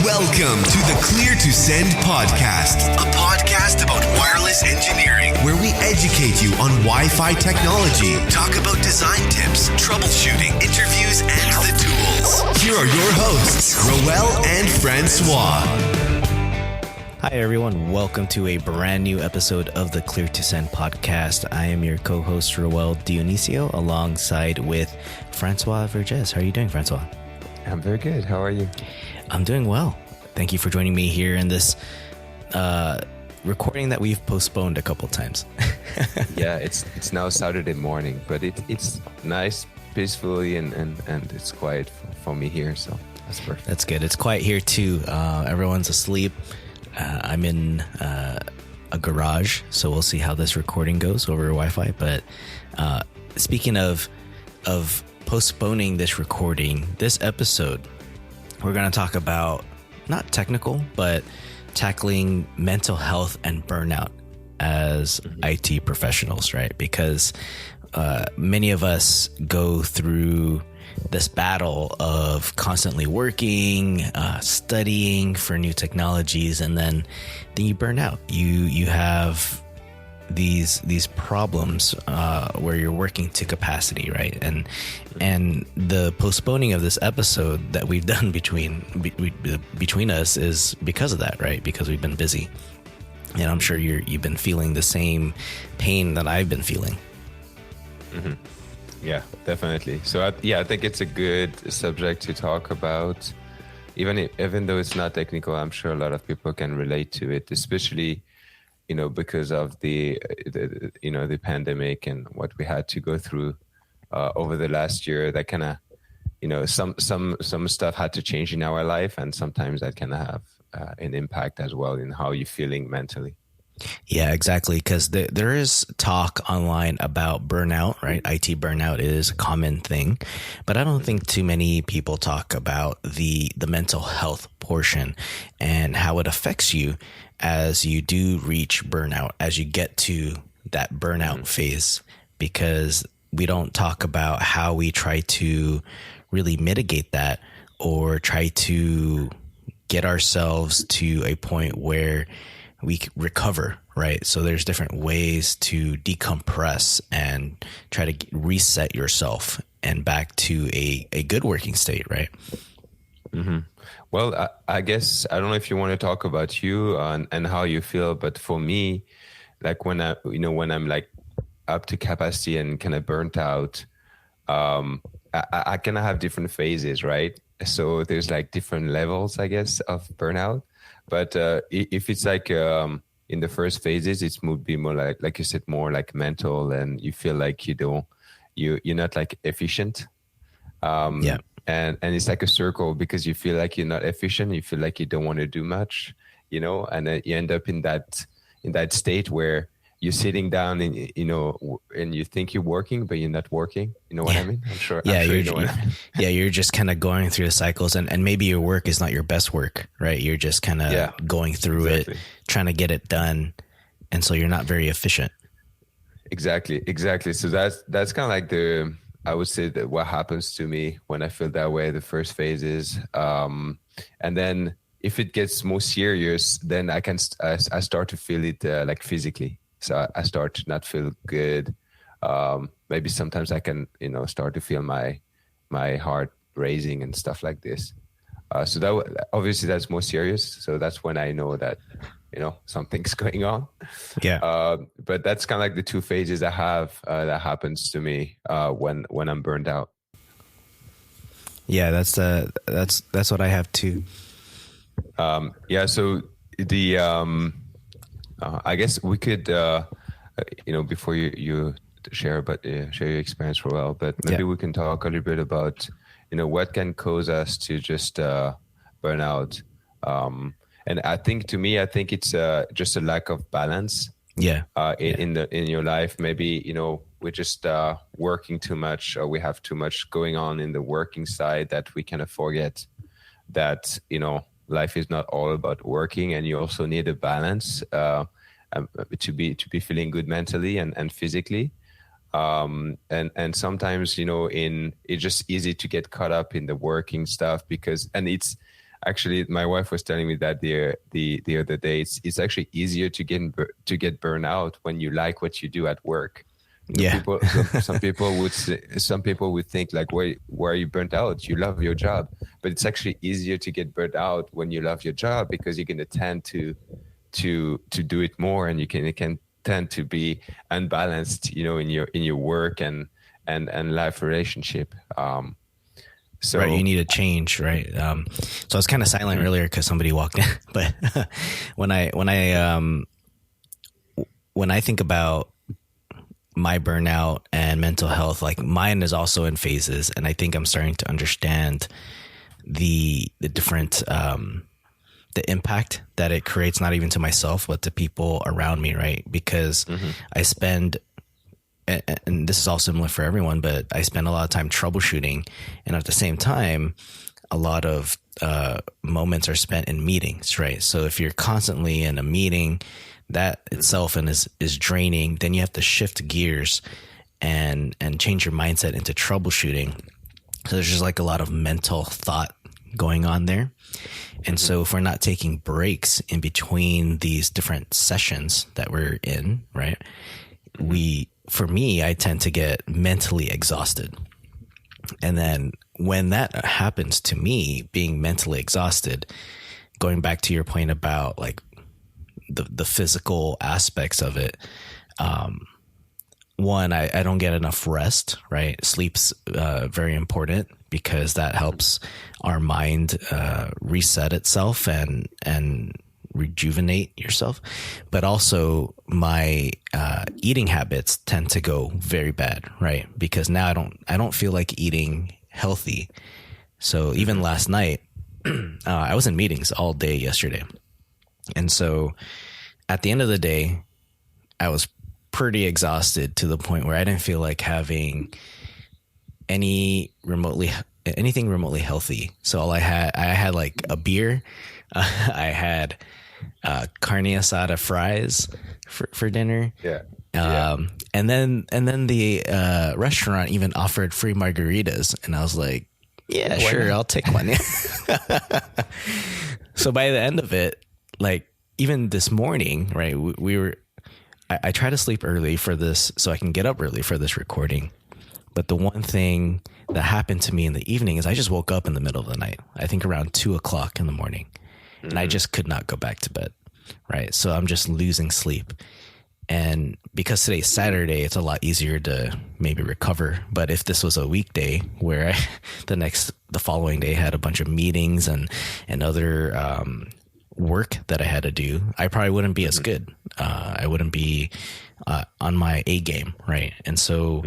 Welcome to the Clear to Send podcast, a podcast about wireless engineering, where we educate you on Wi-Fi technology, talk about design tips, troubleshooting, interviews, and the tools. Here are your hosts, Roel and Francois. Hi everyone, welcome to a brand new episode of the Clear to Send podcast. I am your co-host Roel Dionisio alongside with Francois Vergez. How are you doing, Francois? I'm very good. How are you? I'm doing well. Thank you for joining me here in this recording that we've postponed a couple times. Yeah, it's now Saturday morning, but it's nice, peacefully, and it's quiet for me here, so that's perfect. That's good. It's quiet here too. Everyone's asleep. I'm in a garage, so we'll see how this recording goes over Wi-Fi. But speaking of postponing this recording, this episode, we're going to talk about not technical, but tackling mental health and burnout as IT professionals, right? Because many of us go through this battle of constantly working, studying for new technologies, and then you burn out. You have these problems where you're working to capacity, right? And the postponing of this episode that we've done between us is because of that, right? Because we've been busy, and I'm sure you've been feeling the same pain that I've been feeling. Mm-hmm. Yeah, definitely. So I think it's a good subject to talk about. Even though it's not technical, I'm sure a lot of people can relate to it, especially because of the pandemic and what we had to go through over the last year. That kind of some stuff had to change in our life, and sometimes that can have an impact as well in how you're feeling mentally. Yeah, exactly. Because there is talk online about burnout, right? IT burnout is a common thing, but I don't think too many people talk about the mental health portion and how it affects you as you do reach burnout, as you get to that burnout phase, because we don't talk about how we try to really mitigate that or try to get ourselves to a point where we recover, right? So there's different ways to decompress and try to reset yourself and back to a good working state, right? Mm-hmm. Well, I guess, I don't know if you want to talk about you and how you feel, but for me, like when I'm like up to capacity and kind of burnt out, I kind of have different phases, right? So there's like different levels, I guess, of burnout. But if it's like in the first phases, it's would be more like you said, more like mental, and you feel like you're not like efficient. Yeah. And it's like a circle, because you feel like you're not efficient. You feel like you don't want to do much, and then you end up in that state where you're sitting down and and you think you're working, but you're not working. You know what I mean? I'm sure. Yeah, You're just kind of going through the cycles, and maybe your work is not your best work, right? You're just kind of going through it, trying to get it done, and so you're not very efficient. Exactly. So that's kind of like I would say that what happens to me when I feel that way, the first phases, and then if it gets more serious, then I start to feel it like physically. So I start to not feel good. Maybe sometimes I can, start to feel my heart racing and stuff like this. So that obviously that's more serious. So that's when I know that, something's going on. Yeah. But that's kind of like the two phases I have that happens to me when I'm burned out. Yeah, that's what I have too. So the I guess we could, before you share your experience for a while, but maybe we can talk a little bit about, what can cause us to just burn out. And I think it's just a lack of balance. Yeah. In your life, maybe, we're just working too much, or we have too much going on in the working side that we kind of forget that, life is not all about working, and you also need a balance to be feeling good mentally and physically. And sometimes, it's just easy to get caught up in the working stuff and it's actually, my wife was telling me that the other day, it's actually easier to get burned out when you like what you do at work. Some people would think like, why are you burnt out? You love your job, but it's actually easier to get burnt out when you love your job, because you're going to tend to do it more, and it can tend to be unbalanced, in your work and life relationship. So right, you need a change, right? So I was kind of silent earlier because somebody walked in, but when I think about my burnout and mental health, like mine is also in phases, and I think I'm starting to understand the different the impact that it creates, not even to myself but to people around me, right? Because I spend, and this is all similar for everyone, but I spend a lot of time troubleshooting, and at the same time a lot of moments are spent in meetings, right? So if you're constantly in a meeting, that itself is draining. Then you have to shift gears and change your mindset into troubleshooting. So there's just like a lot of mental thought going on there. And so if we're not taking breaks in between these different sessions that we're in, right? For me, I tend to get mentally exhausted. And then when that happens to me, being mentally exhausted, going back to your point about like the physical aspects of it, one, I don't get enough rest, right? Sleep's very important because that helps our mind reset itself and rejuvenate yourself. But also my eating habits tend to go very bad, right? Because now I don't feel like eating healthy. So even last night, I was in meetings all day yesterday. And so at the end of the day, I was pretty exhausted to the point where I didn't feel like having anything remotely healthy. So I had like a beer. I had carne asada fries for dinner. Yeah. And then the restaurant even offered free margaritas, and I was like, yeah, sure, I'll take one. So by the end of it, like even this morning, right, I try to sleep early for this so I can get up early for this recording. But the one thing that happened to me in the evening is I just woke up in the middle of the night, I think around 2:00 in the morning, and I just could not go back to bed. Right. So I'm just losing sleep. And because today's Saturday, it's a lot easier to maybe recover. But if this was a weekday where the following day had a bunch of meetings and other work that I had to do, I probably wouldn't be as good. I wouldn't be on my A game. Right. And so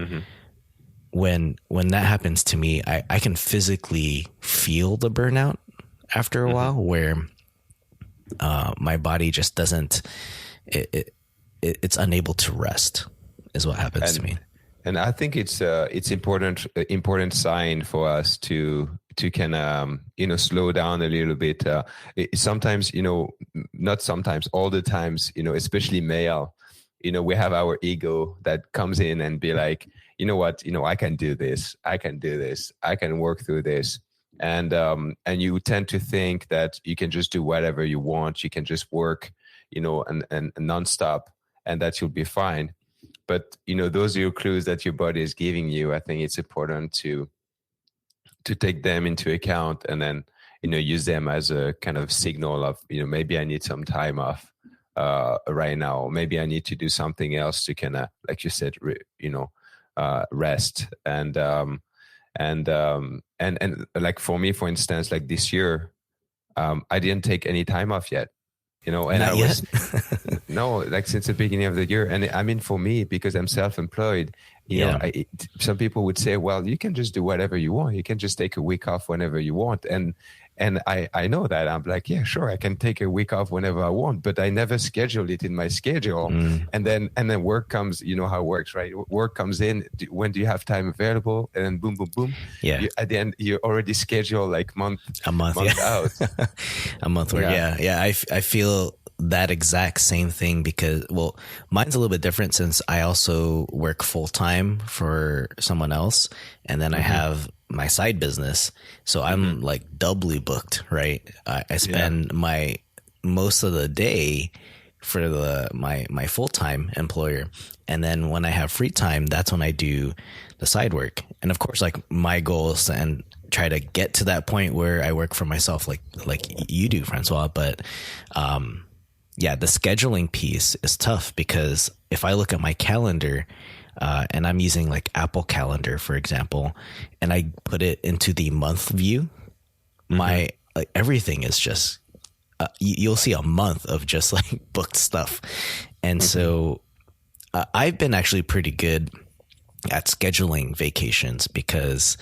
when that happens to me, I can physically feel the burnout after a while, where my body just doesn't, it's unable to rest, is what happens to me. And I think it's important sign for us to kind of slow down a little bit. Sometimes, not sometimes, all the times, especially male, we have our ego that comes in and be like, you know what, I can do this, I can work through this. And you tend to think that you can just do whatever you want. You can just work, and nonstop, and that you'll be fine. But, those are your clues that your body is giving you. I think it's important to take them into account, and then, use them as a kind of signal of, maybe I need some time off right now. Maybe I need to do something else to kind of, like you said, rest. And like for me, for instance, like this year, I didn't take any time off yet, and Not yet. no, like since the beginning of the year. And I mean, for me, because I'm self-employed, some people would say, well, you can just do whatever you want. You can just take a week off whenever you want. And I know that. I'm like, yeah, sure, I can take a week off whenever I want, but I never schedule it in my schedule. And then work comes, how it works, right? Work comes in. When do you have time available? And then boom, boom, boom. Yeah. At the end, you already schedule like a month yeah. out. A month work. Yeah. I feel that exact same thing because, well, mine's a little bit different since I also work full time for someone else. And then I have my side business. So I'm like doubly booked, right? I spend my most of the day for my full-time employer. And then when I have free time, that's when I do the side work. And of course, like my goal is to try to get to that point where I work for myself, like you do, Francois. But, the scheduling piece is tough because if I look at my calendar, and I'm using like Apple Calendar, for example, and I put it into the month view, my everything is just, you'll see a month of just like booked stuff. And so I've been actually pretty good at scheduling vacations because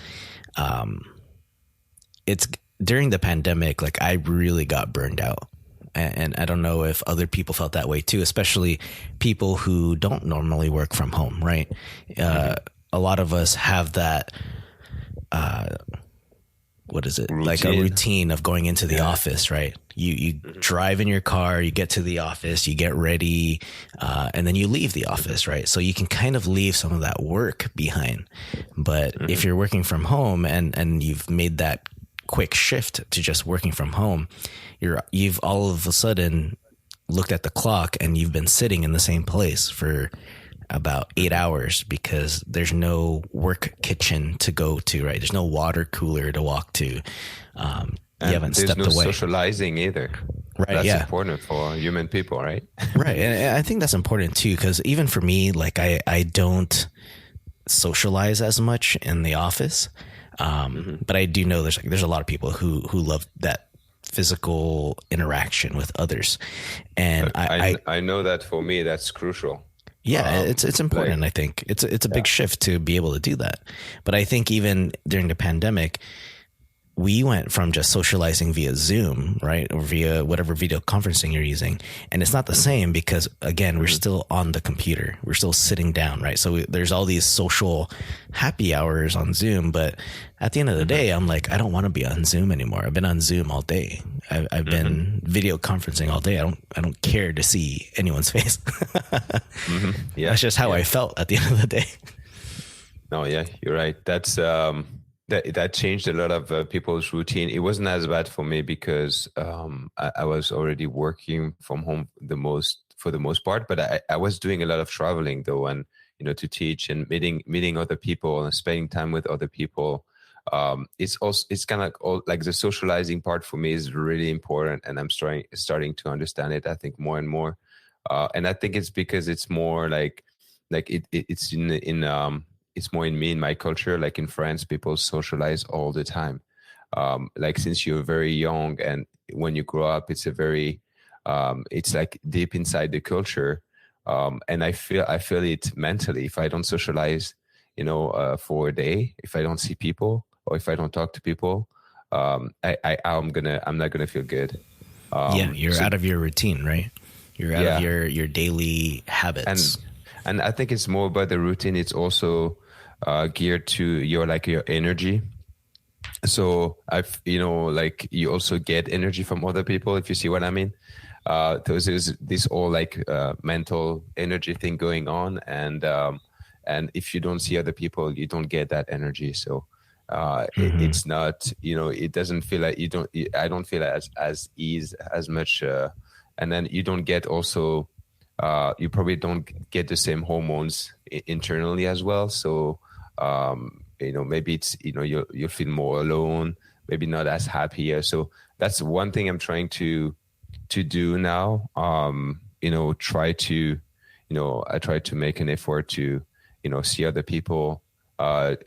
it's during the pandemic, like I really got burned out. And I don't know if other people felt that way too, especially people who don't normally work from home, right? A lot of us have that, what is it? Routine. Like a routine of going into the office, right? You drive in your car, you get to the office, you get ready, and then you leave the office, right? So you can kind of leave some of that work behind. But if you're working from home and you've made that quick shift to just working from home, you've all of a sudden looked at the clock and you've been sitting in the same place for about 8 hours because there's no work kitchen to go to, right? There's no water cooler to walk to. You haven't stepped away. There's no socializing either. Right. That's important for human people, right? Right. And I think that's important too, because even for me, like I don't socialize as much in the office. But I do know there's a lot of people who love that physical interaction with others. And I know that for me, that's crucial. Yeah, it's important. I think it's a big shift to be able to do that. But I think even during the pandemic, we went from just socializing via Zoom, right? Or via whatever video conferencing you're using. And it's not the same because, again, we're still on the computer. We're still sitting down, right? So there's all these social happy hours on Zoom. But at the end of the day, I'm like, I don't want to be on Zoom anymore. I've been on Zoom all day. I've been video conferencing all day. I don't care to see anyone's face. Yeah, that's just how I felt at the end of the day. No, yeah, you're right. That's that changed a lot of people's routine. It wasn't as bad for me because I was already working from home for the most part, but I was doing a lot of traveling though, and to teach and meeting other people and spending time with other people. It's kind of like the socializing part for me is really important, and I'm starting to understand it. I think more and more, and I think it's because it's more like it's it's more in me, in my culture. Like in France, people socialize all the time. Like since you're very young, and when you grow up, it's it's like deep inside the culture. And I feel it mentally. If I don't socialize, for a day, if I don't see people or if I don't talk to people, I'm not gonna feel good. You're out of your routine, right? You're out of your daily habits. And I think it's more about the routine. It's also geared to your energy. So you also get energy from other people, if you see what I mean. There's this all mental energy thing going on, and if you don't see other people, you don't get that energy. So it's not, it doesn't feel like I don't feel as ease as much, and then you don't get also. You probably don't get the same hormones internally as well. So, maybe it's, you feel more alone, maybe not as happy. So that's one thing I'm trying to do now. I try to make an effort to, see other people,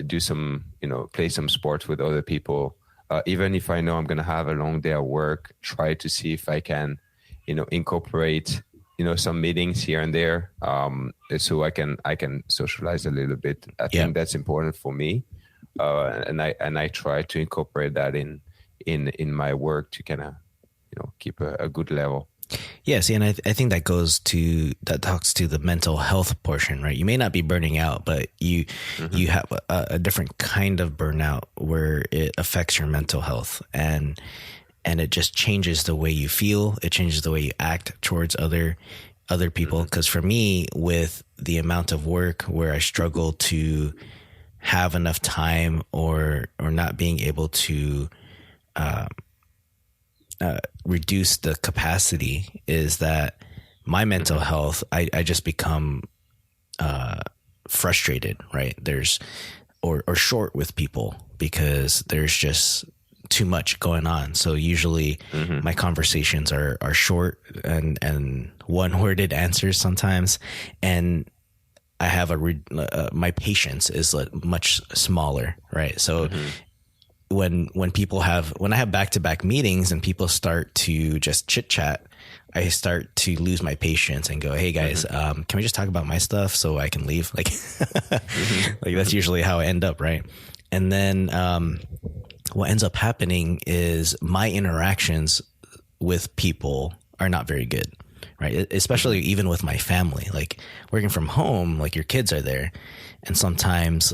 do some, play some sports with other people. Even if I know I'm going to have a long day at work, try to see if I can, incorporate some meetings here and there, so I can socialize a little bit. I think that's important for me, and I try to incorporate that in my work to kind of keep a good level. Yes, and I think that talks to the mental health portion, right? You may not be burning out, but you have a different kind of burnout where it affects your mental health, and and it just changes the way you feel. It changes the way you act towards other people. Because for me, with the amount of work where I struggle to have enough time or not being able to reduce the capacity, is that my mental health, I just become frustrated, right? Or short with people because there's just too much going on. So usually my conversations are short and one-worded answers sometimes. And I have my patience is much smaller, right? So when I have back-to-back meetings and people start to just chit chat, I start to lose my patience and go, hey guys, can we just talk about my stuff so I can leave? Like, like that's usually how I end up. Right. And then, what ends up happening is my interactions with people are not very good. Right. Especially even with my family, like working from home, like your kids are there. And sometimes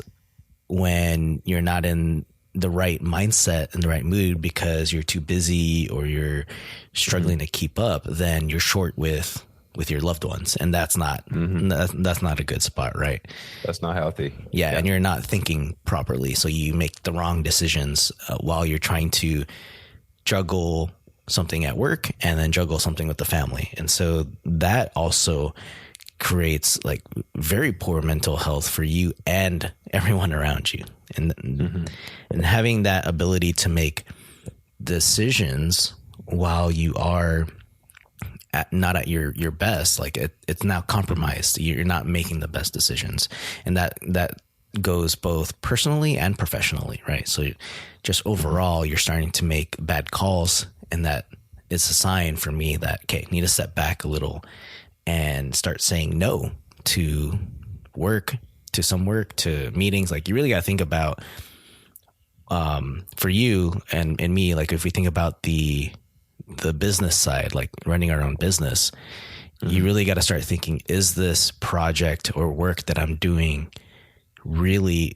when you're not in the right mindset and the right mood because you're too busy or you're struggling to keep up, then you're short with your loved ones. And that's not, that's not a good spot, right? That's not healthy. Yeah. And you're not thinking properly. So you make the wrong decisions while you're trying to juggle something at work and then juggle something with the family. And so that also creates like very poor mental health for you and everyone around you. And having that ability to make decisions while you are not at your best, like it's now compromised. You're not making the best decisions. And that goes both personally and professionally, right? So just overall, you're starting to make bad calls, and that is a sign for me that, okay, I need to step back a little and start saying no to work, to meetings. Like you really got to think about, for you and me, like if we think about the business side, like running our own business, you really got to start thinking, is this project or work that I'm doing really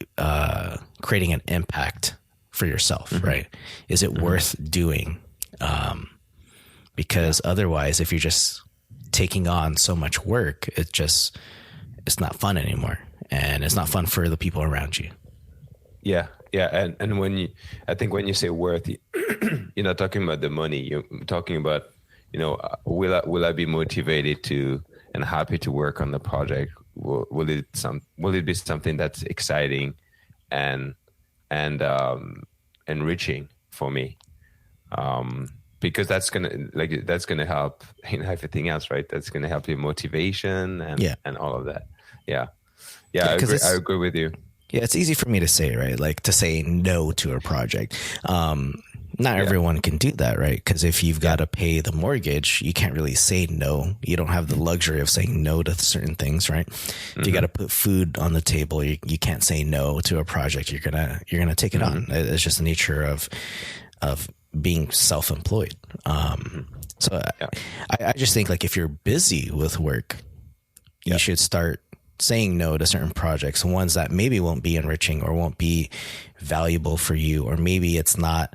creating an impact for yourself, right? Is it worth doing? Because otherwise, if you're just taking on so much work, it's not fun anymore. And it's not fun for the people around you. Yeah. Yeah. And I think when you say worth, you're not talking about the money. You're talking about, will I be motivated to and happy to work on the project? Will it be something that's exciting and enriching for me? Because that's gonna help in everything else, right? That's gonna help your motivation and all of that. Yeah. I agree with you. Yeah, it's easy for me to say, right? Like to say no to a project. Not everyone can do that, right? Because if you've got to pay the mortgage, you can't really say no. You don't have the luxury of saying no to certain things, right? If you got to put food on the table, you can't say no to a project. You're gonna take it on. It's just the nature of being self-employed. So I just think like if you're busy with work, you should start saying no to certain projects, ones that maybe won't be enriching or won't be valuable for you, or maybe it's not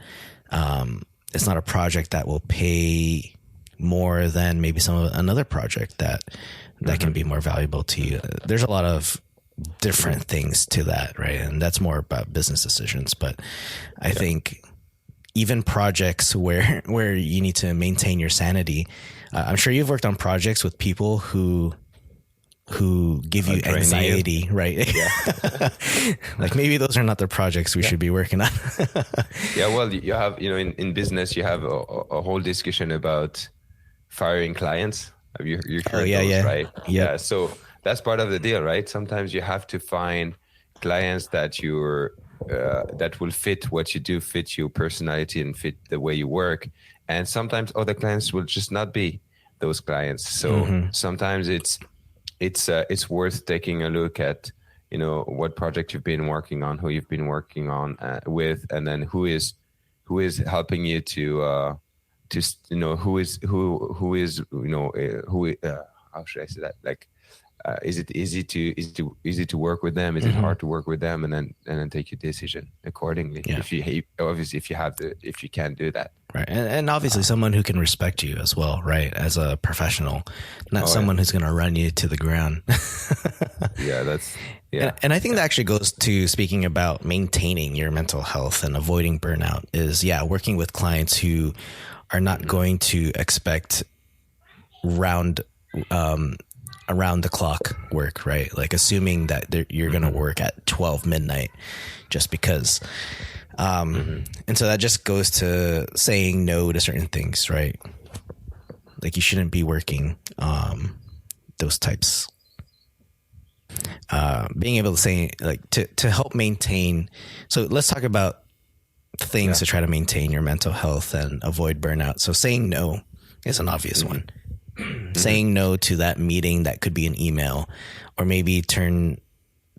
a project that will pay more than maybe another project that can be more valuable to you. There's a lot of different things to that, right? And that's more about business decisions. But I think even projects where you need to maintain your sanity, I'm sure you've worked on projects with people who give you anxiety, right? Yeah. Like maybe those are not the projects we should be working on. Yeah. Well, you have, in business, you have a whole discussion about firing clients. Have you heard those, right? Yeah. So that's part of the deal, right? Sometimes you have to find clients that that will fit what you do, fit your personality and fit the way you work. And sometimes other clients will just not be those clients. So sometimes it's worth taking a look at, what project you've been working on, who you've been working on with, and then who is helping you to how should I say that? Like, is it easy to work with them? Is it hard to work with them? And then take your decision accordingly. Yeah. If you can do that. Right. And obviously someone who can respect you as well, right? As a professional, not someone who's going to run you to the ground. And I think that actually goes to speaking about maintaining your mental health and avoiding burnout is, working with clients who are not going to expect around the clock work, right? Like assuming that you're going to work at 12 midnight just because. And so that just goes to saying no to certain things, right? Like you shouldn't be working, those types, being able to say like to help maintain. So let's talk about things to try to maintain your mental health and avoid burnout. So saying no is an obvious one. Saying no to that meeting that could be an email, or maybe turn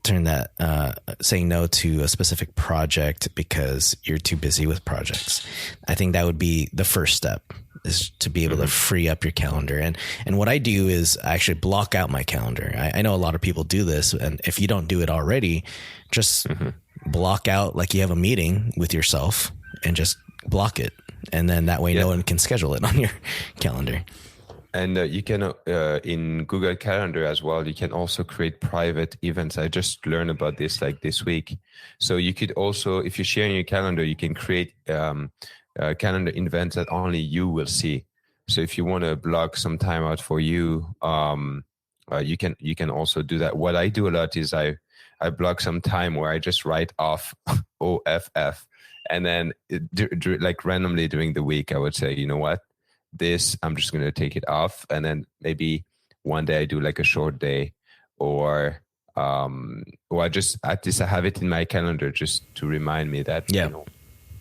that saying no to a specific project because you're too busy with projects. I think that would be the first step, is to be able to free up your calendar. And what I do is I actually block out my calendar. I know a lot of people do this, and if you don't do it already, just block out like you have a meeting with yourself and just block it. And then that way no one can schedule it on your calendar. And you can, in Google Calendar as well, you can also create private events. I just learned about this like this week. So you could also, if you share in your calendar, you can create calendar events that only you will see. So if you want to block some time out for you, you can also do that. What I do a lot is I block some time where I just write off OFF, and then like randomly during the week, I would say, you know what? I'm just going to take it off. And then maybe one day I do like a short day, or I just, at least I have it in my calendar just to remind me that,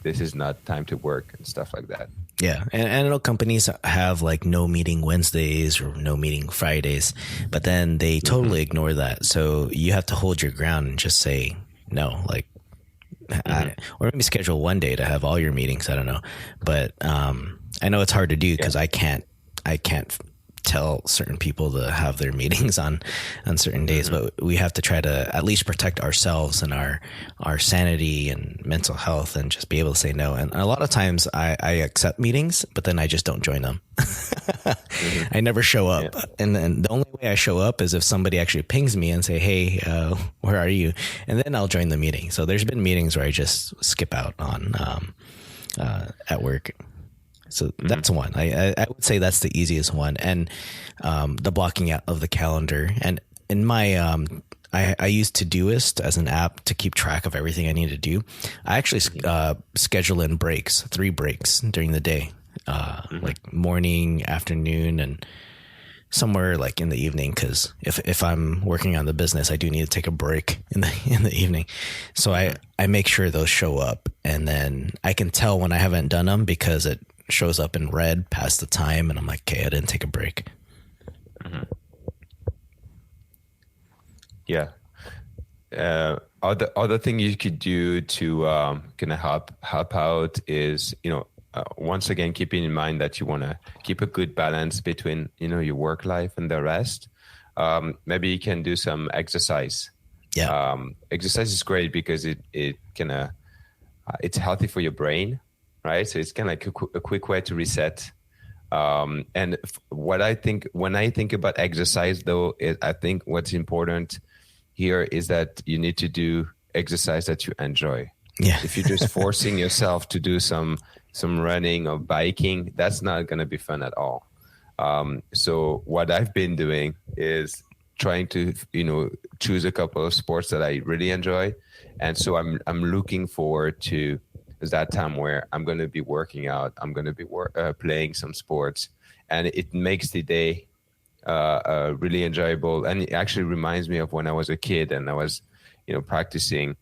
this is not time to work and stuff like that. Yeah. And I know companies have like no meeting Wednesdays or no meeting Fridays, but then they totally ignore that. So you have to hold your ground and just say no, like, or maybe schedule one day to have all your meetings. I don't know. But, I know it's hard to do because I can't tell certain people to have their meetings on certain days, but we have to try to at least protect ourselves and our sanity and mental health, and just be able to say no. And a lot of times I accept meetings, but then I just don't join them. I never show up. And then the only way I show up is if somebody actually pings me and say, hey, where are you? And then I'll join the meeting. So there's been meetings where I just skip out on at work. So that's one. I would say that's the easiest one. And the blocking out of the calendar. And in my I use Todoist as an app to keep track of everything I need to do. I actually schedule in breaks, 3 breaks during the day, like morning, afternoon, and somewhere like in the evening. Because if I'm working on the business, I do need to take a break in the evening. So I make sure those show up, and then I can tell when I haven't done them because it shows up in red past the time, and I'm like, okay, I didn't take a break. Yeah. Other thing you could do to kind of help out is, once again, keeping in mind that you want to keep a good balance between, your work life and the rest. Maybe you can do some exercise. Yeah. Exercise is great because it kind of, it's healthy for your brain. Right. So it's kind of like a quick way to reset. And what I think, when I think about exercise, though, I think what's important here is that you need to do exercise that you enjoy. Yeah. If you're just forcing yourself to do some running or biking, that's not going to be fun at all. So what I've been doing is trying to, choose a couple of sports that I really enjoy. And so I'm looking forward to that time where I'm going to be working out. I'm going to be playing some sports, and it makes the day really enjoyable. And it actually reminds me of when I was a kid and I was, practicing.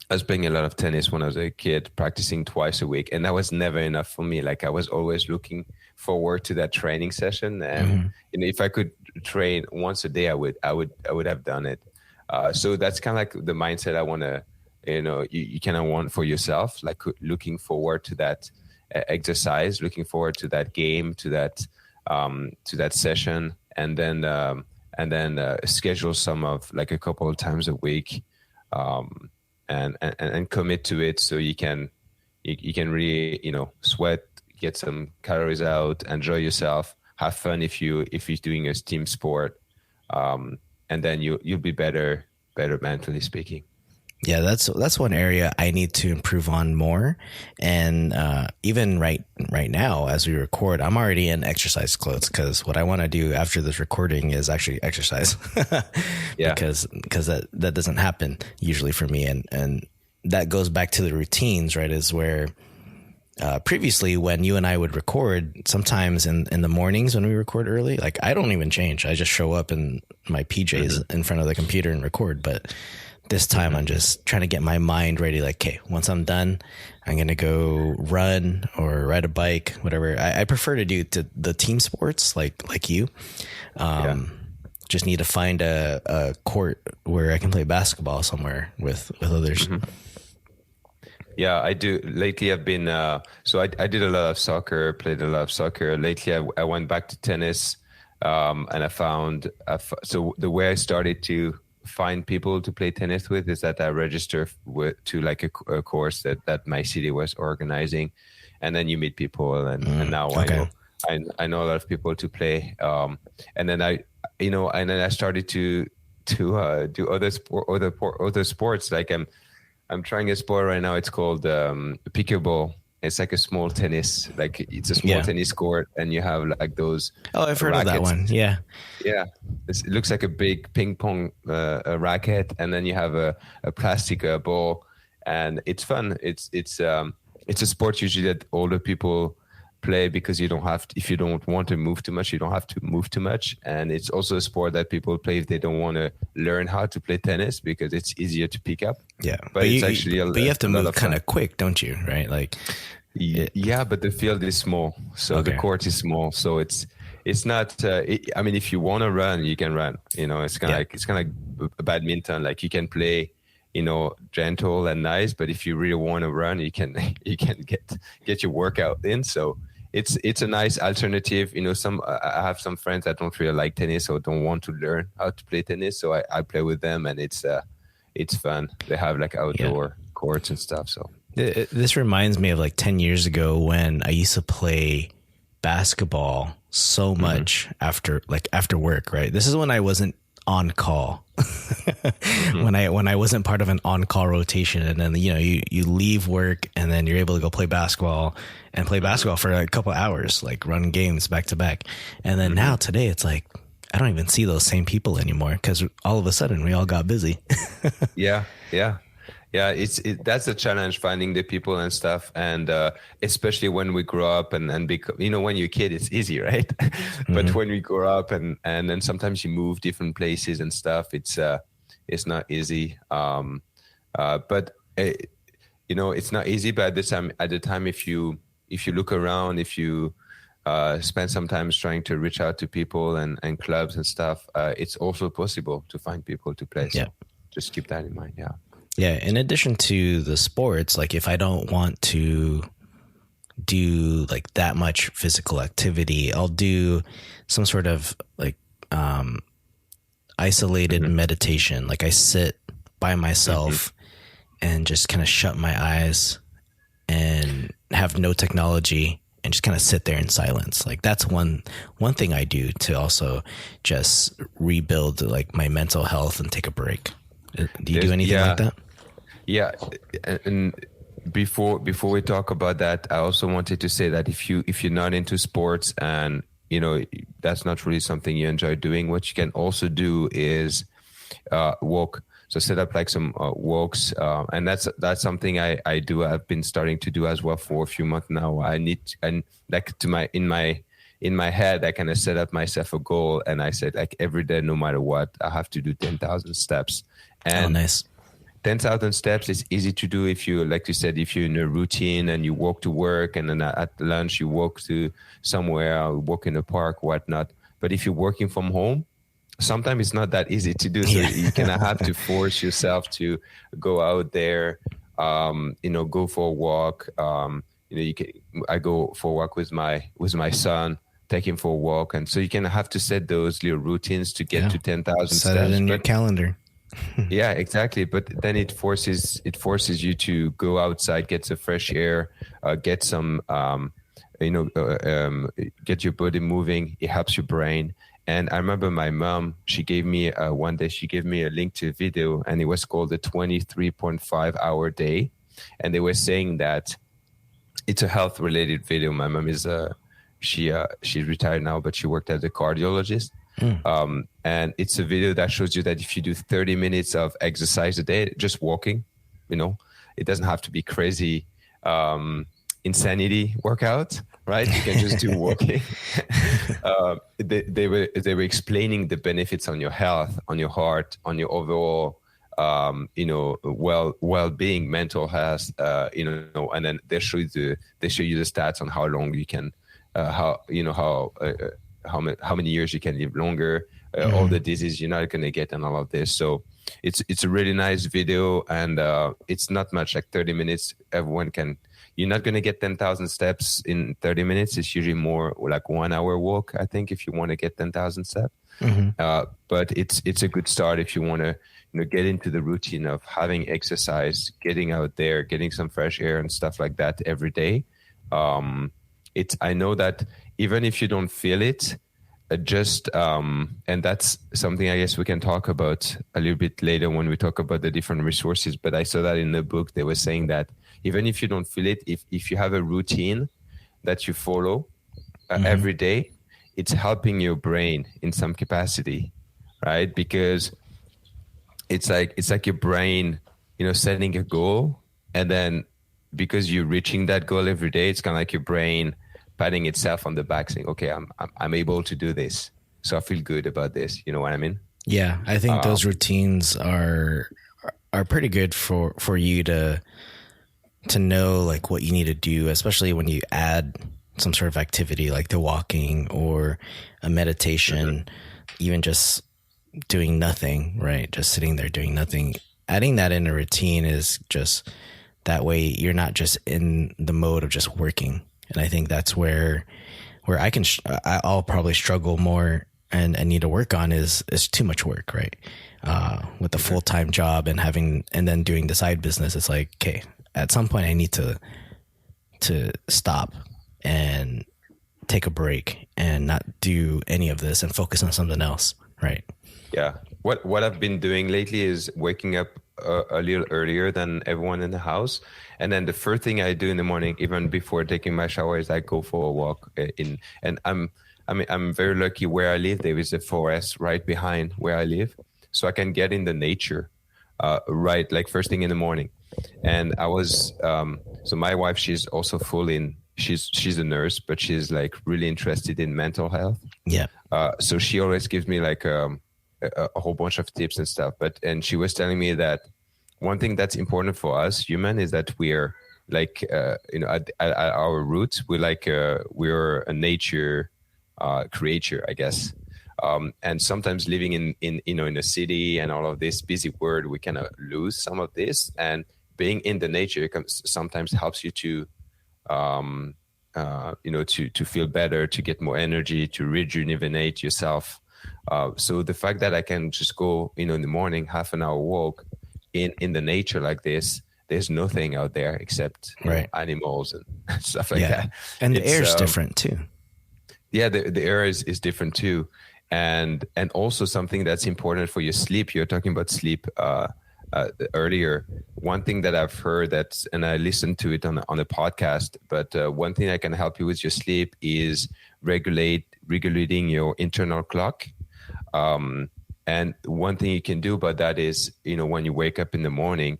I was playing a lot of tennis when I was a kid, practicing twice a week, and that was never enough for me. Like I was always looking forward to that training session, and if I could train once a day, I would have done it. So that's kind of like the mindset I want to. You kind of want for yourself, like looking forward to that exercise, looking forward to that game, to that session, and then schedule some of like a couple of times a week, and commit to it, so you can really sweat get some calories out, enjoy yourself, have fun if you're doing a team sport, and then you'll be better mentally speaking. Yeah, that's one area I need to improve on more. And even right now, as we record, I'm already in exercise clothes because what I want to do after this recording is actually exercise. Yeah, because that doesn't happen usually for me, and that goes back to the routines, right? Is where previously when you and I would record, sometimes in the mornings when we record early, like I don't even change. I just show up in my PJs in front of the computer and record. But this time I'm just trying to get my mind ready. Like, okay, once I'm done, I'm going to go run or ride a bike, whatever. I prefer to do the team sports like you. Just need to find a court where I can play basketball somewhere with others. Mm-hmm. Yeah, I do. Lately, I've been, so I did a lot of soccer, played a lot of soccer. Lately, I went back to tennis, and I found, so the way I started to find people to play tennis with is that I register to like a course that my city was organizing, and then you meet people, and now okay. I know a lot of people to play, and then I started to do other sports. Like I'm trying a sport right now. It's called pickleball. It's like a small tennis, like it's a small tennis court, and you have like those. Oh, I've heard of that one. Yeah. Yeah. It looks like a big ping pong a racket, and then you have a plastic ball, and it's fun. It's a sport usually that older people play because if you don't want to move too much, you don't have to move too much. And it's also a sport that people play if they don't want to learn how to play tennis because it's easier to pick up. Yeah. But it's actually but you have to move kind of quick, don't you? Right? Like, yeah, but the field is small, so the court is small, so it's not. I mean, if you want to run, you can run. It's kind of like badminton. Like you can play, gentle and nice, but if you really want to run, you can get your workout in. So it's a nice alternative. I have some friends that don't really like tennis or don't want to learn how to play tennis, so I play with them, and it's fun. They have like outdoor courts and stuff. So. This reminds me of like 10 years ago when I used to play basketball so much after work, right? This is when I wasn't on call, when I wasn't part of an on-call rotation. And then, you leave work and then you're able to go play basketball for a couple hours, like run games back to back. And then now today it's like, I don't even see those same people anymore because all of a sudden we all got busy. Yeah. Yeah, that's a challenge, finding the people and stuff, and especially when we grow up and when you're a kid, it's easy, right? But when we grow up and then sometimes you move different places and stuff, it's not easy. But it's not easy. But at the time, if you look around, if you spend some time trying to reach out to people and clubs and stuff, it's also possible to find people to play. So just keep that in mind. Yeah. Yeah. In addition to the sports, like if I don't want to do like that much physical activity, I'll do some sort of like isolated meditation. Like I sit by myself and just kind of shut my eyes and have no technology and just kind of sit there in silence. Like that's one thing I do to also just rebuild like my mental health and take a break. Do you do anything like that? Yeah, and before we talk about that, I also wanted to say that if you're not into sports and that's not really something you enjoy doing, what you can also do is walk. So set up like some walks, and that's something I do. I've been starting to do as well for a few months now. In my head, I kind of set up myself a goal, and I said like every day, no matter what, I have to do 10,000 steps. And nice. 10,000 steps is easy to do if you, like you said, if you're in a routine and you walk to work and then at lunch you walk to somewhere, walk in a park, whatnot. But if you're working from home, sometimes it's not that easy to do. So you kind of have to force yourself to go out there, go for a walk. I go for a walk with my son, take him for a walk. And so you kind of have to set those little routines to get to 10,000 steps. Set it in your calendar. Yeah, exactly. But then it forces you to go outside, get some fresh air, get some get your body moving. It helps your brain. And I remember my mom, she gave me one day, she gave me a link to a video, and it was called the 23.5 hour day. And they were saying that it's a health related video. My mom is, she's retired now, but she worked as a cardiologist. And it's a video that shows you that if you do 30 minutes of exercise a day, just walking, it doesn't have to be crazy, insanity workout, right? You can just do walking. They were explaining the benefits on your health, on your heart, on your overall, well-being, mental health, and then they show you the stats on how long you can, how many years you can live longer, all the diseases you're not going to get, and all of this. So it's a really nice video, and it's not much, like 30 minutes. Everyone can. You're not going to get 10,000 steps in 30 minutes. It's usually more like 1 hour walk, I think, if you want to get 10,000 steps. But it's a good start if you want to get into the routine of having exercise, getting out there, getting some fresh air and stuff like that every day. I know that even if you don't feel it, and that's something I guess we can talk about a little bit later when we talk about the different resources. But I saw that in the book, they were saying that even if you don't feel it, if you have a routine that you follow every day, it's helping your brain in some capacity, right? Because it's like your brain, setting a goal, and then because you're reaching that goal every day, it's kind of like your brain patting itself on the back, saying, "Okay, I'm able to do this, so I feel good about this." You know what I mean? Yeah, I think those routines are pretty good for you to know like what you need to do, especially when you add some sort of activity like the walking or a meditation, even just doing nothing, right? Just sitting there doing nothing. Adding that in a routine is just that way you're not just in the mode of just working. And I think that's where I'll probably struggle more and need to work on is too much work, right? With the full-time job and then doing the side business, it's like, okay, at some point I need to stop and take a break and not do any of this and focus on something else, right? Yeah. What I've been doing lately is waking up a little earlier than everyone in the house, and then the first thing I do in the morning, even before taking my shower, is I go for a walk. And I'm very lucky where I live. There is a forest right behind where I live, so I can get in the nature, right, like first thing in the morning. And I was so my wife, she's also she's a nurse, but she's like really interested in mental health. Yeah. So she always gives me like a whole bunch of tips and stuff. And she was telling me that one thing that's important for us human is that we're like, at our roots, we're a nature creature, I guess. And sometimes living in a city and all of this busy world, we kind of lose some of this. And being in the nature sometimes helps you to, to feel better, to get more energy, to rejuvenate yourself. So the fact that I can just go, in the morning, half an hour walk in the nature like this, there's nothing out there except animals and stuff like that. And the air is different too. Yeah, the air is different too. And also something that's important for your sleep. You're talking about sleep earlier. One thing that I've heard and I listened to it on a podcast, but one thing that can help you with your sleep is regulating your internal clock. And one thing you can do about that is, when you wake up in the morning,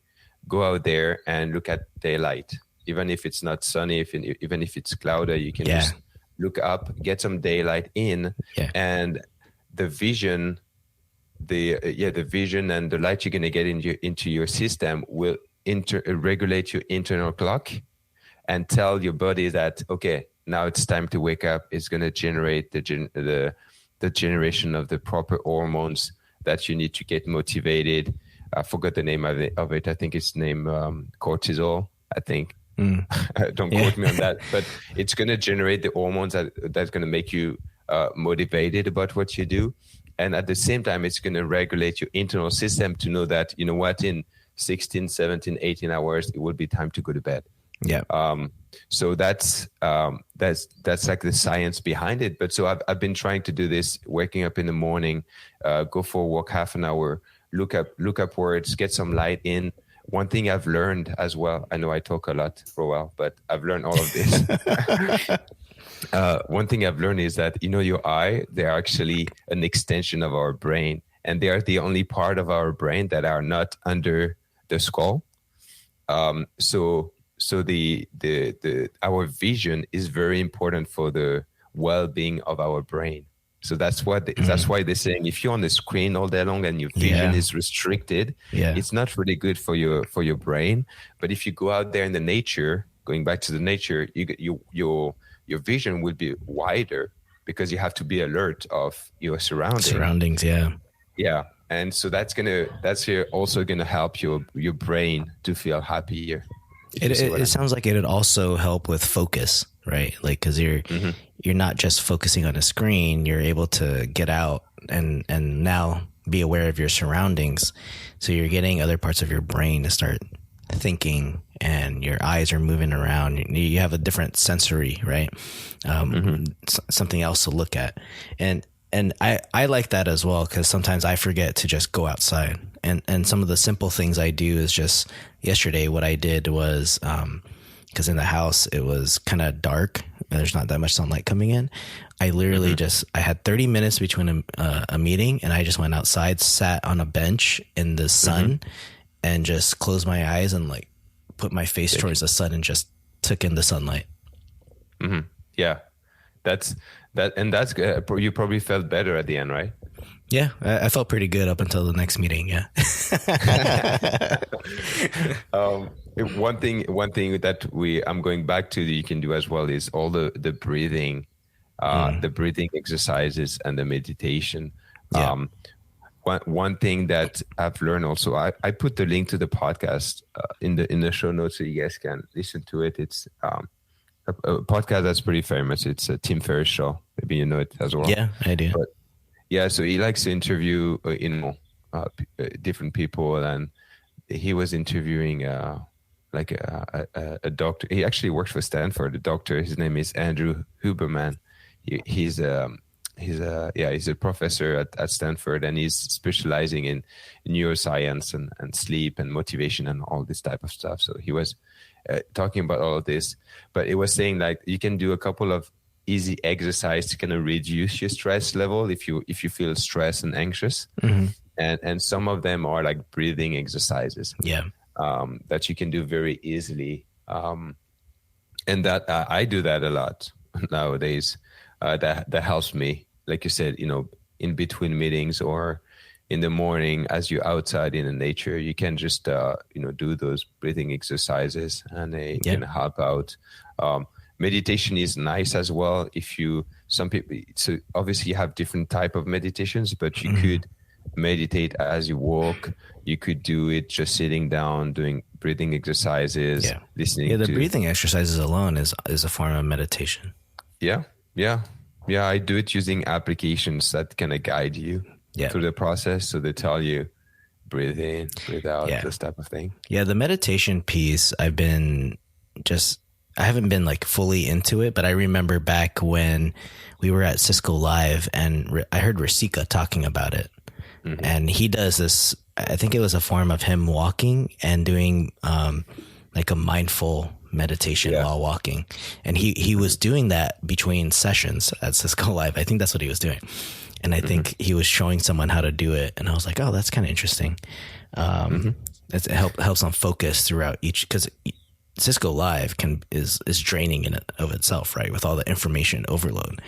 go out there and look at daylight. Even if it's not sunny, even if it's cloudy, you can just look up, get some daylight in, and the vision, the vision and the light you're going to get into your system will regulate your internal clock and tell your body that, okay, now it's time to wake up. It's going to generate the generation of the proper hormones that you need to get motivated. I forgot the name of it. I think it's named cortisol, I think. Don't quote me on that, but it's going to generate the hormones that's going to make you motivated about what you do. And at the same time, it's going to regulate your internal system to know that, in 16, 17, 18 hours, it will be time to go to bed. Yeah. So that's like the science behind it. But so I've been trying to do this, waking up in the morning, go for a walk half an hour, look up words, get some light in. One thing I've learned as well, I know I talk a lot for a while, but I've learned all of this. One thing I've learned is that, your eye, they're actually an extension of our brain, and they are the only part of our brain that are not under the skull. So our vision is very important for the well-being of our brain. So that's why they're saying if you're on the screen all day long and your vision is restricted, it's not really good for your brain. But if you go out there in the nature, going back to the nature, your vision will be wider because you have to be alert of your surroundings. Yeah. And so that's also gonna help your brain to feel happier. It sounds like it'd also help with focus, right? Like, because you're not just focusing on a screen, you're able to get out and now be aware of your surroundings. So you're getting other parts of your brain to start thinking, and your eyes are moving around. You have a different sensory, right? Something else to look at. And I like that as well, because sometimes I forget to just go outside. And some of the simple things I do is just yesterday, what I did was, because in the house, it was kind of dark. There's not that much sunlight coming in. I literally I had 30 minutes between a meeting, and I just went outside, sat on a bench in the sun and just closed my eyes and like put my face towards the sun and just took in the sunlight. Yeah. That's you probably felt better at the end, right? Yeah, I felt pretty good up until the next meeting. Yeah. One thing that I'm going back to that you can do as well is all the breathing, the breathing exercises and the meditation. One thing that I've learned also, I put the link to the podcast in the show notes so you guys can listen to it. It's a podcast that's pretty famous. It's a Tim Ferriss show. Maybe you know it as well. Yeah, I do. But yeah, so he likes to interview different people, and he was interviewing a doctor. He actually works for Stanford. The doctor, his name is Andrew Huberman. He's a professor at Stanford, and he's specializing in neuroscience and sleep and motivation and all this type of stuff. So he was talking about all of this, but it was saying like you can do a couple of easy exercise to kind of reduce your stress level if you feel stressed and anxious, and some of them are like breathing exercises that you can do very easily, and that I do that a lot nowadays. That helps me, like you said, in between meetings or in the morning as you're outside in the nature, you can just do those breathing exercises, and they can help out. Meditation is nice as well. Some people, so obviously you have different type of meditations, but you could meditate as you walk. You could do it just sitting down, doing breathing exercises, listening. Yeah, the breathing exercises alone is a form of meditation. Yeah. I do it using applications that kind of guide you through the process. So they tell you, breathe in, breathe out, this type of thing. Yeah, the meditation piece, I haven't been like fully into it, but I remember back when we were at Cisco Live and I heard Rasika talking about it. And he does this, I think it was a form of him walking and doing like a mindful meditation while walking. And he was doing that between sessions at Cisco Live. I think that's what he was doing. And I think he was showing someone how to do it. And I was like, oh, that's kind of interesting. It helps on focus throughout each, because Cisco Live is draining in and of itself, right? With all the information overload.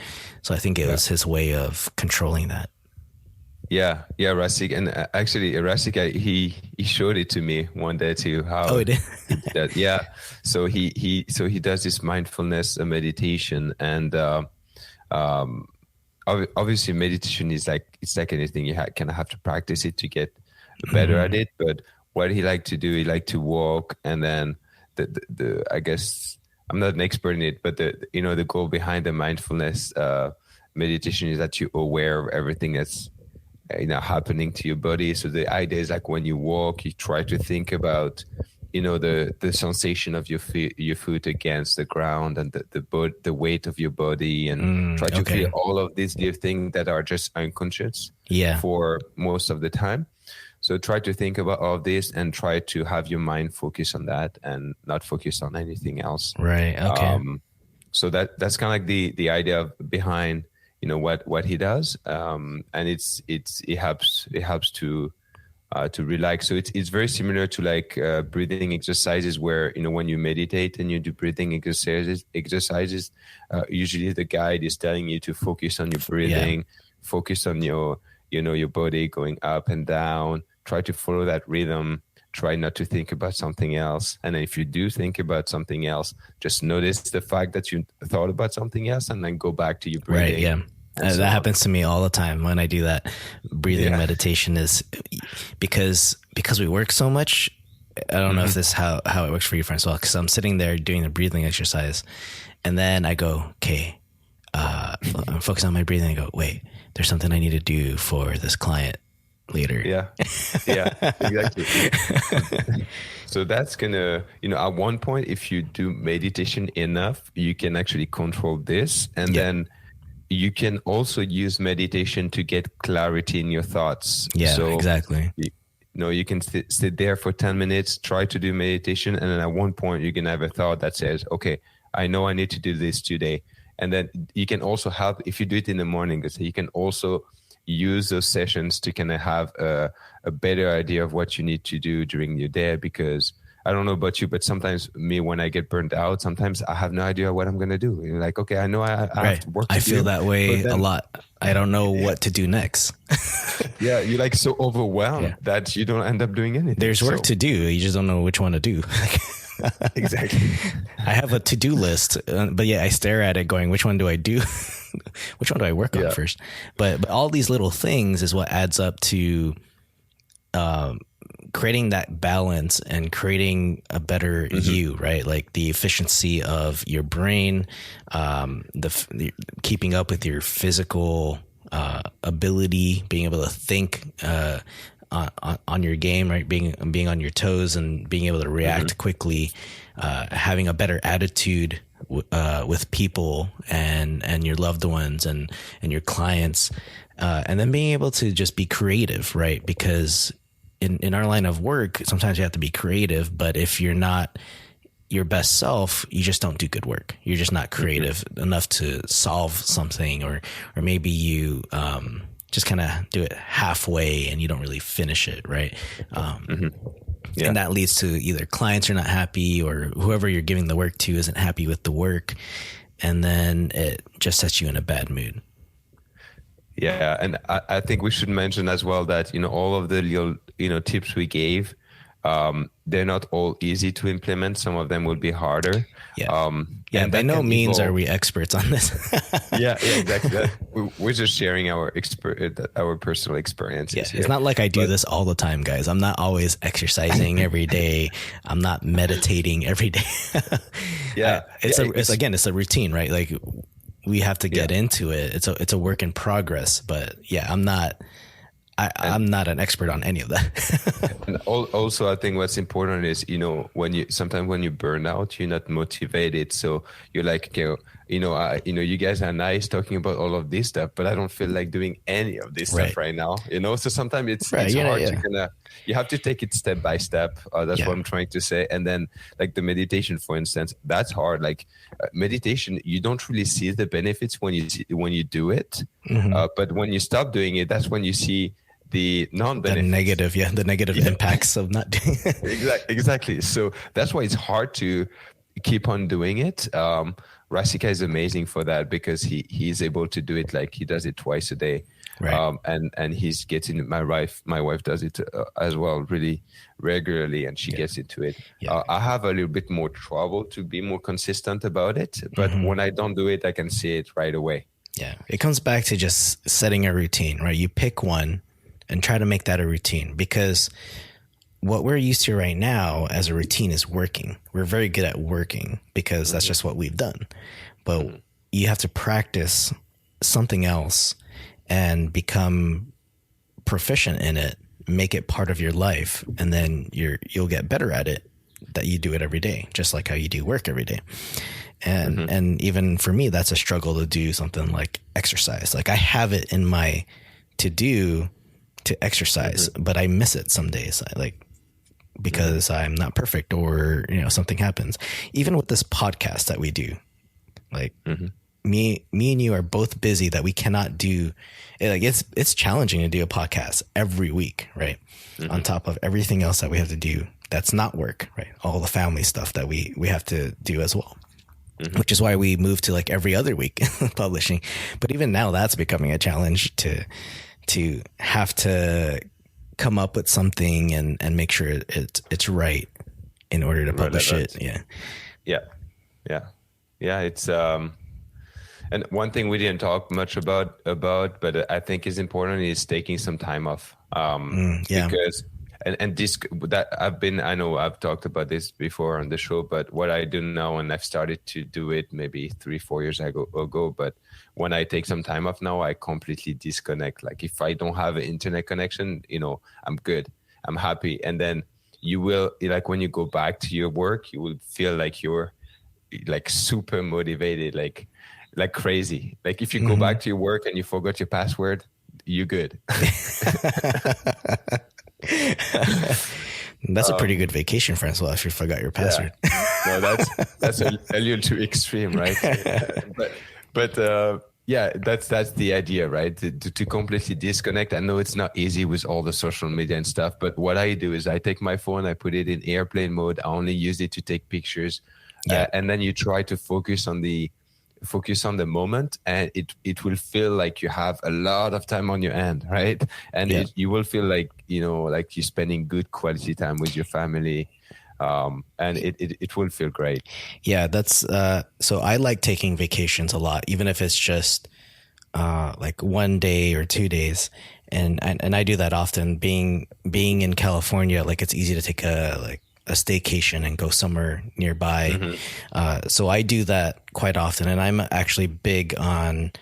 So I think it was his way of controlling that. Yeah, Rasik, and actually Rasik, he showed it to me one day too. How he did? So he does this mindfulness meditation, and obviously meditation is it's like anything. You kind of have to practice it to get better at it. But what he liked to do, he liked to walk, and then the I guess I'm not an expert in it, but the goal behind the mindfulness meditation is that you're aware of everything that's happening to your body. So the idea is like when you walk, you try to think about the sensation of your foot against the ground, and the weight of your body, and try to feel all of these little things that are just unconscious for most of the time. So try to think about all of this and try to have your mind focus on that and not focus on anything else. Right. Okay. So that's kind of like the idea behind what he does, and it helps to relax. So it's very similar to like breathing exercises, where when you meditate and you do breathing exercises, usually the guide is telling you to focus on your breathing, focus on your body going up and down, try to follow that rhythm, try not to think about something else. And if you do think about something else, just notice the fact that you thought about something else, and then go back to your breathing. Right. Yeah. That happens to me all the time when I do that. Breathing meditation is because we work so much. I don't know if this is how it works for you, Francois, because I'm sitting there doing the breathing exercise, and then I go, okay, I'm focused on my breathing. I go, wait, there's something I need to do for this client later. Yeah, exactly. So that's gonna, at one point, if you do meditation enough, you can actually control this, and then you can also use meditation to get clarity in your thoughts. Yeah, so exactly. You can sit there for 10 minutes, try to do meditation, and then at one point you can have a thought that says, okay, I know I need to do this today. And then you can also have, if you do it in the morning, you can also use those sessions to kind of have a better idea of what you need to do during your day. Because I don't know about you, but sometimes when I get burnt out, sometimes I have no idea what I'm going to do. You're like, okay, I know I have to work. I feel that way a lot. I don't know what to do next. Yeah. You're like so overwhelmed that you don't end up doing anything. There's work to do. You just don't know which one to do. Exactly. I have a to-do list, but I stare at it going, which one do I do? Which one do I work on first? But all these little things is what adds up to creating that balance and creating a better you, right? Like the efficiency of your brain, the keeping up with your physical ability, being able to think on your game, right? Being on your toes and being able to react quickly, having a better attitude with people and your loved ones and your clients, and then being able to just be creative, right? Because in our line of work, sometimes you have to be creative, but if you're not your best self, you just don't do good work. You're just not creative enough to solve something, or maybe you just kind of do it halfway and you don't really finish it, right? And that leads to either clients are not happy, or whoever you're giving the work to isn't happy with the work, and then it just sets you in a bad mood. Yeah, and I think we should mention as well that all of the little tips we gave, they're not all easy to implement. Some of them will be harder. And by no means are we experts on this. yeah, exactly. We're just sharing our personal experiences. It's not like I do this all the time, guys. I'm not always exercising every day. I'm not meditating every day. It's a routine, right? Like we have to get into it. It's a work in progress. But I'm not an expert on any of that. And also, I think what's important is, sometimes when you burn out, you're not motivated. So you're like, okay, you guys are nice talking about all of this stuff, but I don't feel like doing any of this stuff right now. So sometimes it's hard to you have to take it step by step. That's what I'm trying to say. And then like the meditation, for instance, that's hard. Like meditation, you don't really see the benefits when you do it. But when you stop doing it, that's when you see the non-benefits. The negative impacts of not doing it. Exactly. So that's why it's hard to keep on doing it. Rasika is amazing for that, because he's able to do it, like he does it twice a day. Right. And he's getting my wife does it as well, really regularly, and she gets into it. I have a little bit more trouble to be more consistent about it, but when I don't do it, I can see it right away. Yeah. It comes back to just setting a routine, right? You pick one and try to make that a routine, because what we're used to right now as a routine is working. We're very good at working because that's just what we've done. But you have to practice something else and become proficient in it, make it part of your life, and then you'll get better at it. that you do it every day, just like how you do work every day. And even for me, that's a struggle to do something like exercise. Like I have it in my to exercise, but I miss it some days. Because I'm not perfect, or, something happens. Even with this podcast that we do, like me and you are both busy that we cannot do. Like it's challenging to do a podcast every week, right? On top of everything else that we have to do. That's not work, right? All the family stuff that we have to do as well. Which is why we moved to like every other week publishing. But even now that's becoming a challenge to have to come up with something and make sure it's right in order to publish it. Yeah. It's, and one thing we didn't talk much about, but I think is important is taking some time off. Because, and this, that I know I've talked about this before on the show, but what I do now, and I've started to do it maybe 3-4 years ago, but when I take some time off now, I completely disconnect. Like if I don't have an internet connection, I'm good, I'm happy. And then you will, like when you go back to your work, you will feel like you're like super motivated, like crazy. Like if you go back to your work and you forgot your password, you're good. That's a pretty good vacation, Francois, if you forgot your password. Yeah. No, that's a little too extreme, right? But that's the idea, right? To completely disconnect. I know it's not easy with all the social media and stuff, but what I do is I take my phone, I put it in airplane mode. I only use it to take pictures. And then you try to focus on the moment, and it will feel like you have a lot of time on your hand, right? And you will feel like like you're spending good quality time with your family, and it will feel great. That's so I like taking vacations a lot, even if it's just like 1 day or 2 days, and I do that often. Being in California, like it's easy to take a staycation and go somewhere nearby. So I do that quite often, and I'm actually big on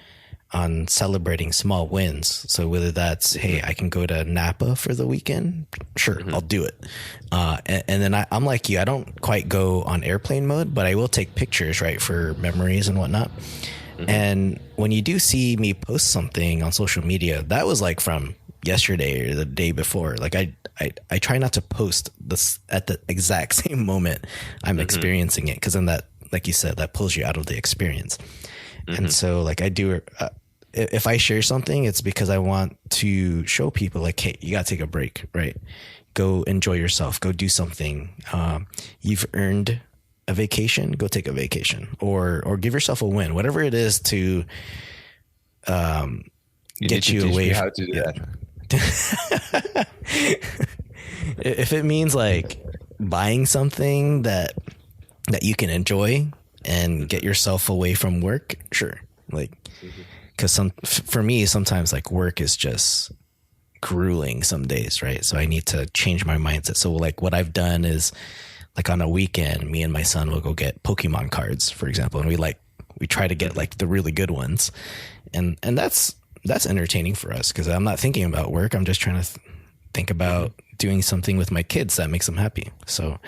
celebrating small wins. So whether that's, hey, I can go to Napa for the weekend, sure, I'll do it. And then I'm like you, I don't quite go on airplane mode, but I will take pictures, right, for memories and whatnot. And when you do see me post something on social media, that was like from yesterday or the day before. Like I try not to post this at the exact same moment I'm experiencing it, because then that, like you said, that pulls you out of the experience. And so like I do, if I share something, it's because I want to show people like, hey, you got to take a break, right? Go enjoy yourself, go do something. You've earned a vacation, go take a vacation, or give yourself a win, whatever it is to get you away. How to do that. If it means like buying something that you can enjoy and get yourself away from work, sure. Like, because for me, sometimes like work is just grueling some days, right? So I need to change my mindset. So like what I've done is, like on a weekend, me and my son will go get Pokemon cards, for example, and we try to get like the really good ones, and that's entertaining for us, because I'm not thinking about work. I'm just trying to think about doing something with my kids that makes them happy. So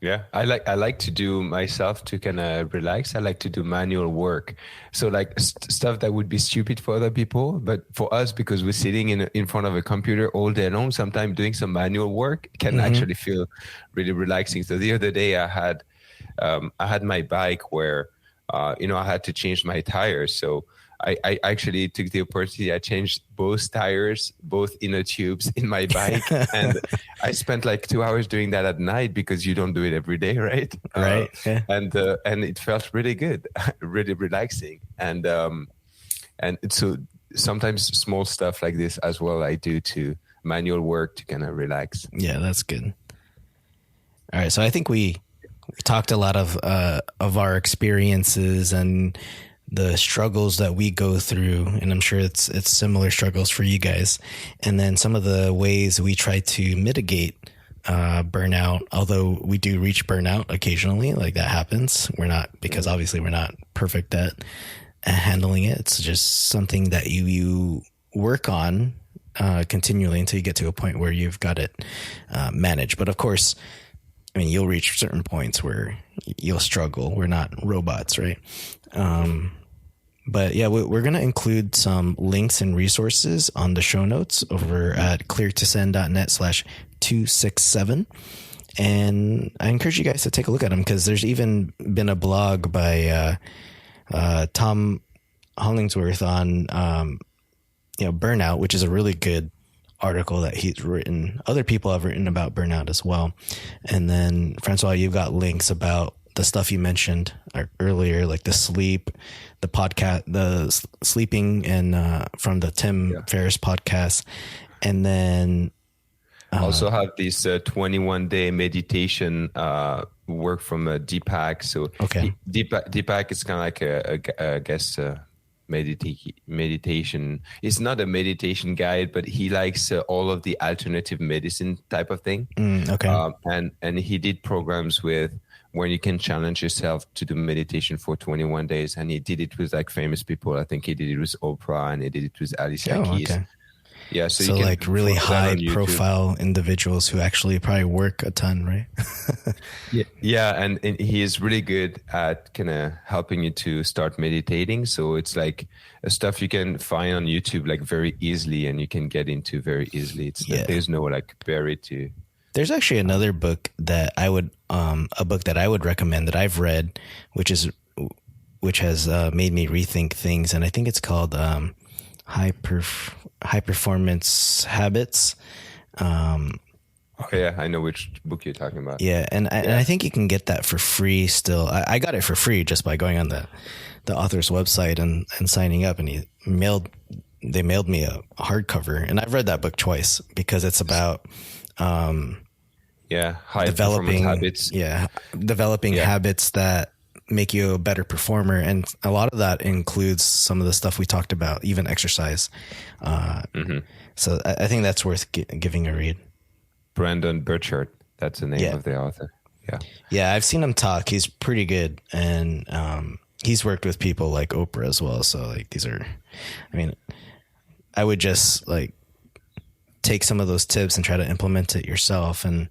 yeah, I like to do myself to kind of relax. I like to do manual work. So like stuff that would be stupid for other people, but for us, because we're sitting in front of a computer all day long, sometimes doing some manual work can actually feel really relaxing. So the other day I had my bike where I had to change my tires. So I actually took the opportunity. I changed both tires, both inner tubes in my bike. And I spent like 2 hours doing that at night, because you don't do it every day, right? Right. Yeah. And it felt really good, really relaxing. And so sometimes small stuff like this as well, I do to manual work to kind of relax. Yeah, that's good. All right. So I think we talked a lot of our experiences and the struggles that we go through, and I'm sure it's similar struggles for you guys. And then some of the ways we try to mitigate burnout, although we do reach burnout occasionally, like that happens. Because obviously we're not perfect at handling it. It's just something that you work on continually until you get to a point where you've got it managed. But of course, I mean, you'll reach certain points where you'll struggle. We're not robots, right? But yeah, we're going to include some links and resources on the show notes over at cleartosend.net/267. And I encourage you guys to take a look at them, because there's even been a blog by Tom Hollingsworth on Burnout, which is a really good article that he's written. Other people have written about burnout as well. And then Francois, you've got links about the stuff you mentioned earlier, like the sleep, the podcast, the sleeping, and from the Tim Ferriss podcast. And then also have this 21-day meditation work from Deepak. So Deepak is kind of like I guess meditation. It's not a meditation guide, but he likes all of the alternative medicine type of thing. And he did programs where you can challenge yourself to do meditation for 21 days. And he did it with like famous people. I think he did it with Oprah, and he did it with Alicia Keys. Okay. Yeah, so you can like really high profile individuals who actually probably work a ton, right? and he is really good at kind of helping you to start meditating. So it's like stuff you can find on YouTube like very easily, and you can get into very easily. There's no like barrier to. There's actually another book that I would recommend that I've read, which has made me rethink things, and I think it's called High Performance Habits. I know which book you're talking about. Yeah, and I think you can get that for free still. I got it for free just by going on the author's website and signing up, and they mailed me a hardcover, and I've read that book twice because it's about developing habits. Yeah, developing habits that make you a better performer, and a lot of that includes some of the stuff we talked about, even exercise. So I think that's worth giving a read. Brandon Burchard, that's the name of the author. Yeah, I've seen him talk. He's pretty good, and he's worked with people like Oprah as well. So like I would just like take some of those tips and try to implement it yourself, and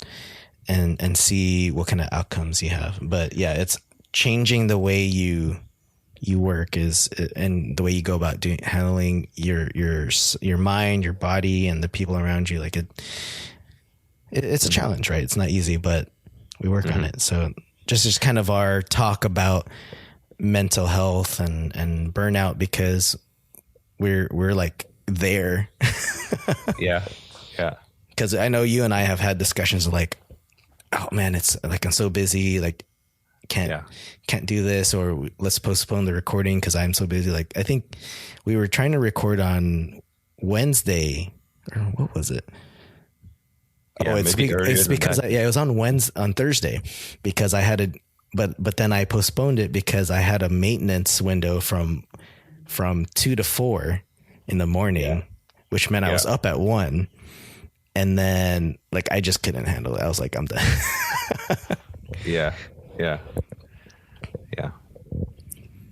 see what kind of outcomes you have. But yeah, it's changing the way you work and the way you go about handling your mind, your body, and the people around you. Like it's a challenge, right? It's not easy, but we work on it. So just kind of our talk about mental health and burnout, because we're like there. Yeah. Because I know you and I have had discussions of like, oh man, it's like I'm so busy, like can't do this, or let's postpone the recording because I'm so busy. Like I think we were trying to record on Wednesday, or what was it? It's because it was on Thursday, because I had but then I postponed it because I had a maintenance window from 2 to 4 in the morning, which meant I was up at 1. And then like, I just couldn't handle it. I was like, I'm done. Yeah.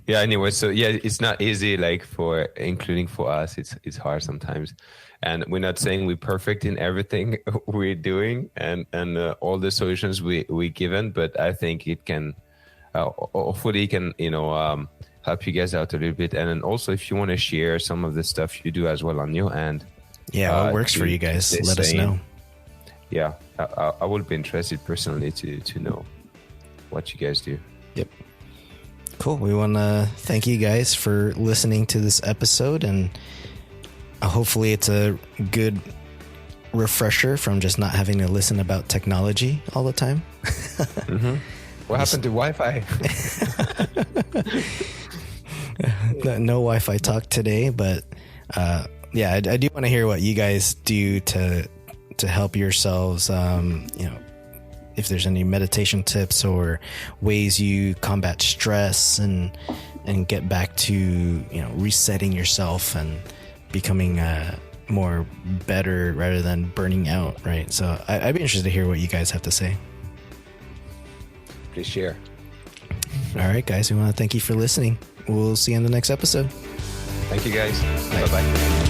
Anyway, so it's not easy, like including for us, it's hard sometimes. And we're not saying we're perfect in everything we're doing and all the solutions we given, but I think it can, hopefully can, help you guys out a little bit. And then also, if you want to share some of the stuff you do as well on your end. Yeah, what works for you guys? Let us know. Yeah, I would be interested personally to know what you guys do. Yep. Cool. We want to thank you guys for listening to this episode, and hopefully it's a good refresher from just not having to listen about technology all the time. What happened to Wi-Fi? No Wi-Fi talk today, but I do want to hear what you guys do to help yourselves. If there's any meditation tips or ways you combat stress and get back to resetting yourself and becoming more better rather than burning out, right? So I'd be interested to hear what you guys have to say. Please share. All right, guys, we want to thank you for listening. We'll see you in the next episode. Thank you, guys. Bye-bye.